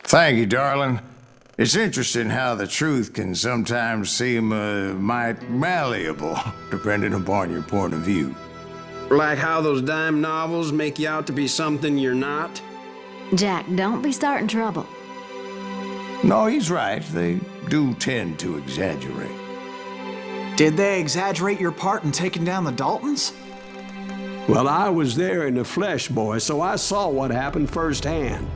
Thank you, darling. It's interesting how the truth can sometimes seem might malleable, depending upon your point of view. Like how those dime novels make you out to be something you're not? Jack, don't be starting trouble. No, he's right. They do tend to exaggerate. Did they exaggerate your part in taking down the Daltons? Well, I was there in the flesh, boy, so I saw what happened firsthand.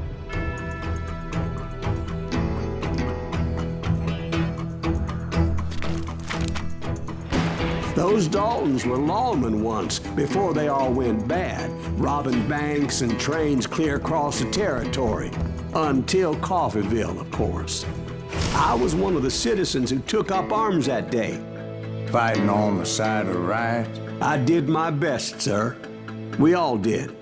Those Daltons were lawmen once, before they all went bad, robbing banks and trains clear across the territory. Until Coffeyville, of course. I was one of the citizens who took up arms that day. Fighting on the side of right? I did my best, sir. We all did.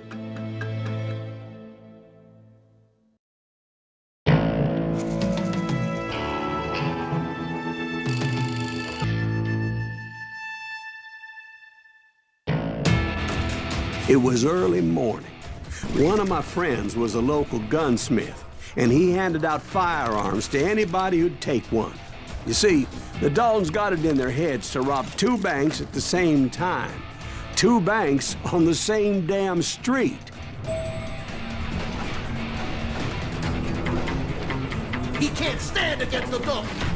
It was early morning. One of my friends was a local gunsmith, and he handed out firearms to anybody who'd take one. You see, the Daltons got it in their heads to rob 2 banks at the same time. 2 banks on the same damn street. He can't stand against the Daltons.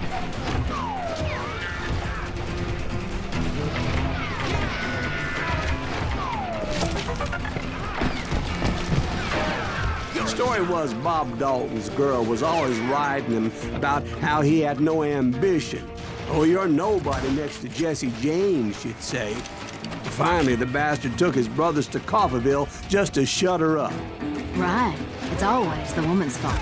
The story was Bob Dalton's girl was always riding him about how he had no ambition. Oh, you're nobody next to Jesse James, she'd say. Finally, the bastard took his brothers to Coffeyville just to shut her up. Right. It's always the woman's fault.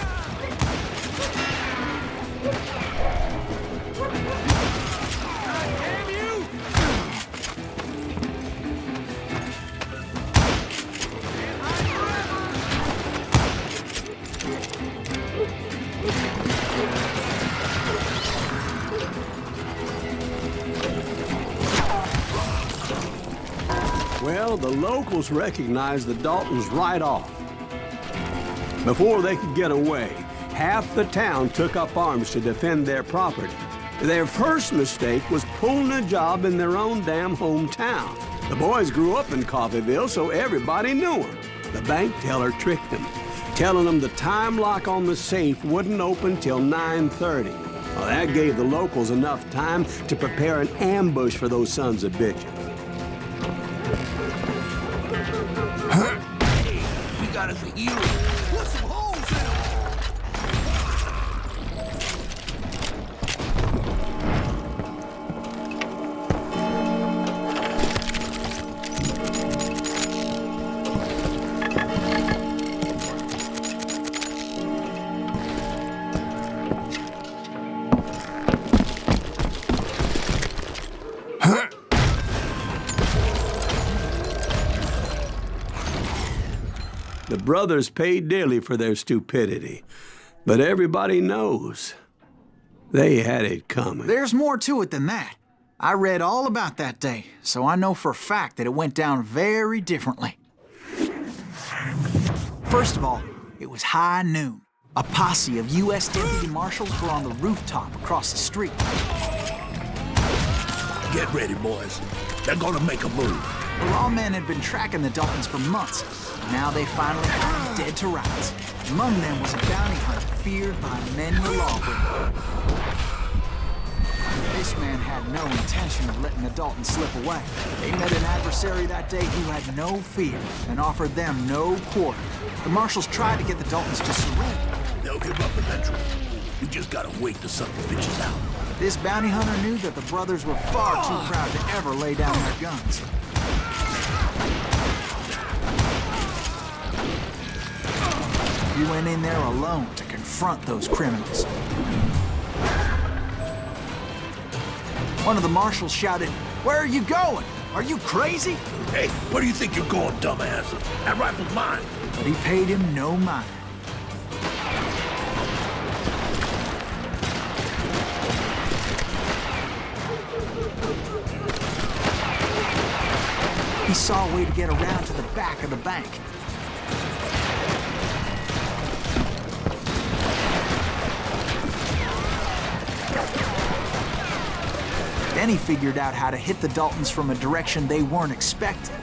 Well, the locals recognized the Daltons right off. Before they could get away, half the town took up arms to defend their property. Their first mistake was pulling a job in their own damn hometown. The boys grew up in Coffeyville, so everybody knew them. The bank teller tricked them, telling them the time lock on the safe wouldn't open till 9:30. Well, that gave the locals enough time to prepare an ambush for those sons of bitches. We got us a hero. Put some holes in him. The brothers paid dearly for their stupidity, but everybody knows they had it coming. There's more to it than that. I read all about that day, so I know for a fact that it went down very differently. First of all, it was high noon. A posse of U.S. deputy marshals were on the rooftop across the street. Get ready, boys. They're gonna make a move. The lawmen had been tracking the Daltons for months. Now they finally found them dead to rights. Among them was a bounty hunter feared by many a lawbreaker. This man had no intention of letting the Daltons slip away. They met an adversary that day who had no fear and offered them no quarter. The marshals tried to get the Daltons to surrender. They'll give up eventually. You just gotta wait the son of bitches out. This bounty hunter knew that the brothers were far too proud to ever lay down their guns. He went in there alone to confront those criminals. One of the marshals shouted, "Where are you going? Are you crazy?" Hey, where do you think you're going, dumbass? That rifle's mine. But he paid him no mind. He saw a way to get around to the back of the bank. Then he figured out how to hit the Daltons from a direction they weren't expecting.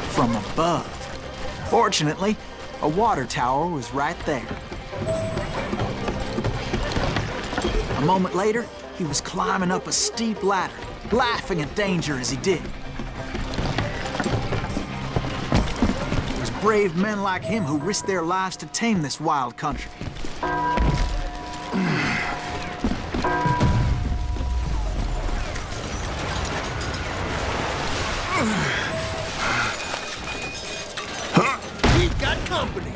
From above. Fortunately, a water tower was right there. A moment later, he was climbing up a steep ladder, laughing at danger as he did. It was brave men like him who risked their lives to tame this wild country. We've got company.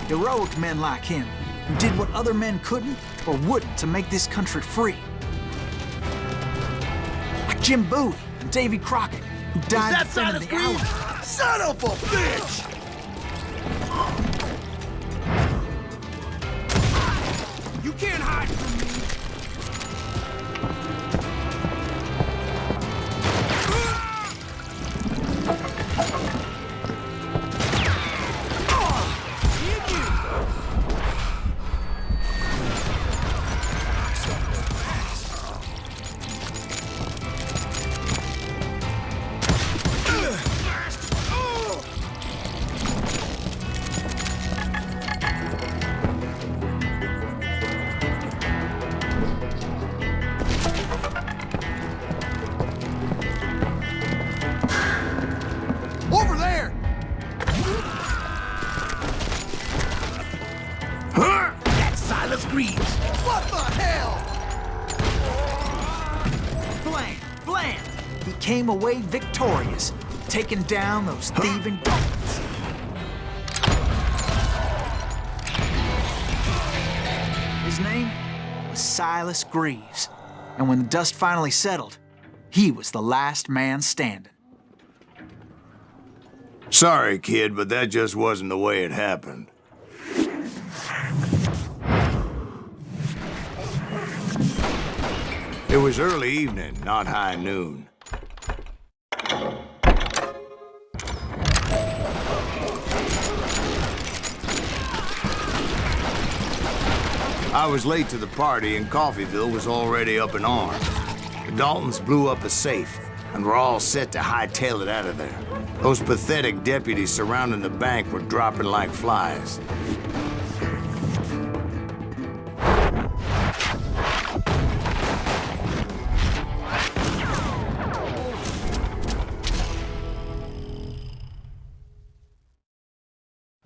Heroic men like him, who did what other men couldn't or wouldn't to make this country free. Like Jim Bowie and Davy Crockett, who died That defending Silas the Alamo. Greaves? Son of a bitch! You can't hide from me. Over there! That's Silas Greaves. What the hell? Blam! He came away victorious, taking down those thieving Daltons. His name was Silas Greaves, and when the dust finally settled, he was the last man standing. Sorry, kid, but that just wasn't the way it happened. It was early evening, not high noon. I was late to the party, and Coffeyville was already up in arms. The Daltons blew up a safe, and were all set to hightail it out of there. Those pathetic deputies surrounding the bank were dropping like flies.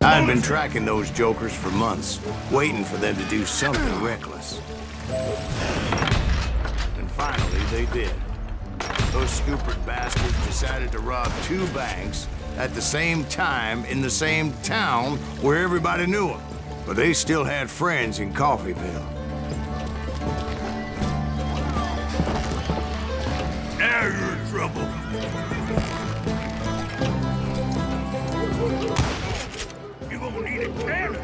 I'd been tracking those jokers for months, waiting for them to do something reckless. And finally, they did. Those scoopered bastards decided to rob 2 banks at the same time in the same town where everybody knew them. But they still had friends in Coffeyville. Now you're in trouble. You're gonna need a cannon.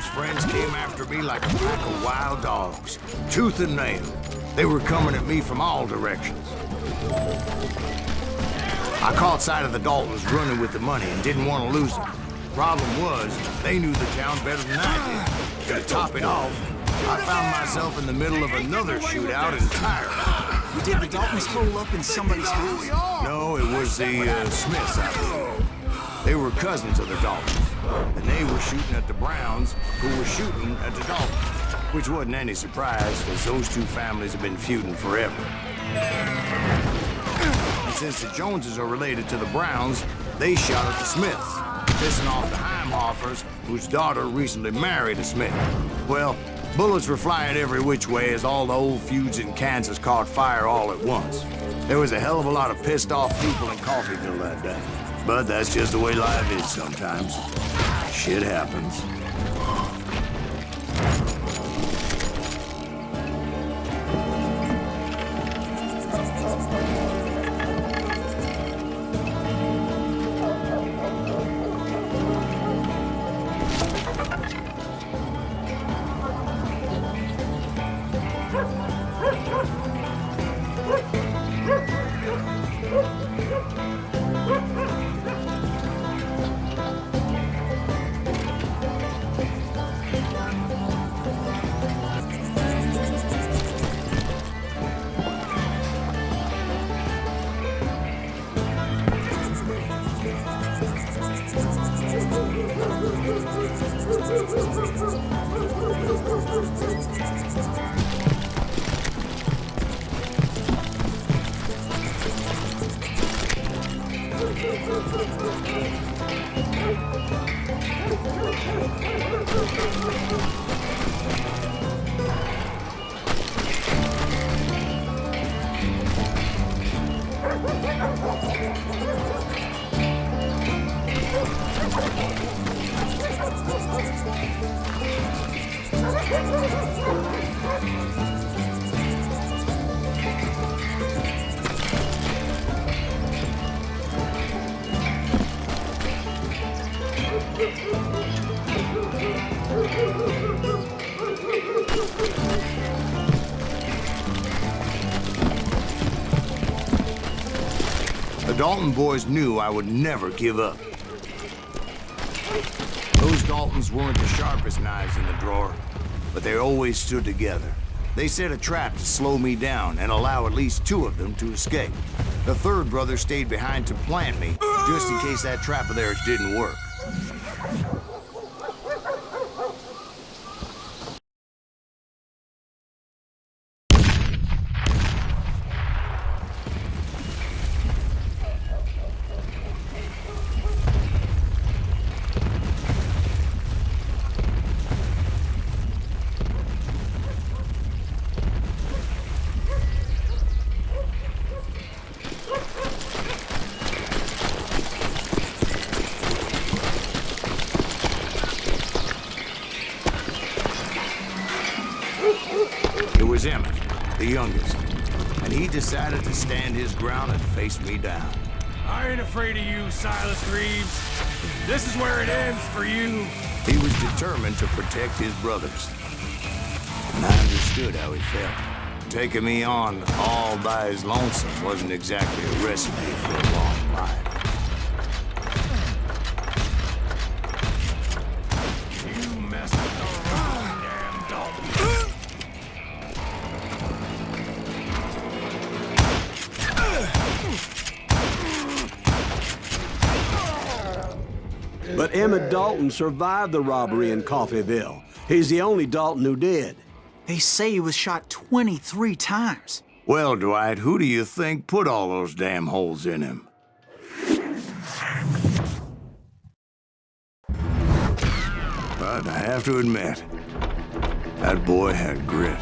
those friends came after me like a pack of wild dogs, tooth and nail. They were coming at me from all directions. I caught sight of the Daltons running with the money and didn't want to lose them. Problem was, they knew the town better than I did. To top it off, I found myself in the middle of another shootout entirely. Did the Daltons hole up in somebody's house? No, it was the Smiths out there. They were cousins of the Daltons, and they were shooting at the Browns, who were shooting at the Daltons, which wasn't any surprise, because those two families have been feuding forever. And since the Joneses are related to the Browns, they shot at the Smiths, pissing off the Heimhoffers, whose daughter recently married a Smith. Well, bullets were flying every which way as all the old feuds in Kansas caught fire all at once. There was a hell of a lot of pissed off people in Coffeyville that day. But that's just the way life is sometimes. Shit happens. The Dalton boys knew I would never give up. Those Daltons weren't the sharpest knives in the drawer, but they always stood together. They set a trap to slow me down and allow at least two of them to escape. The third brother stayed behind to plant me, just in case that trap of theirs didn't work. It was Emmett, the youngest, and he decided to stand his ground and face me down. I ain't afraid of you, Silas Greaves. This is where it ends for you. He was determined to protect his brothers, and I understood how he felt. Taking me on all by his lonesome wasn't exactly a recipe for a long life. You messed with the wrong damn Dalton. But Emmett Dalton survived the robbery in Coffeyville. He's the only Dalton who did. They say he was shot 23 times. Well, Dwight, who do you think put all those damn holes in him? But I have to admit, that boy had grit.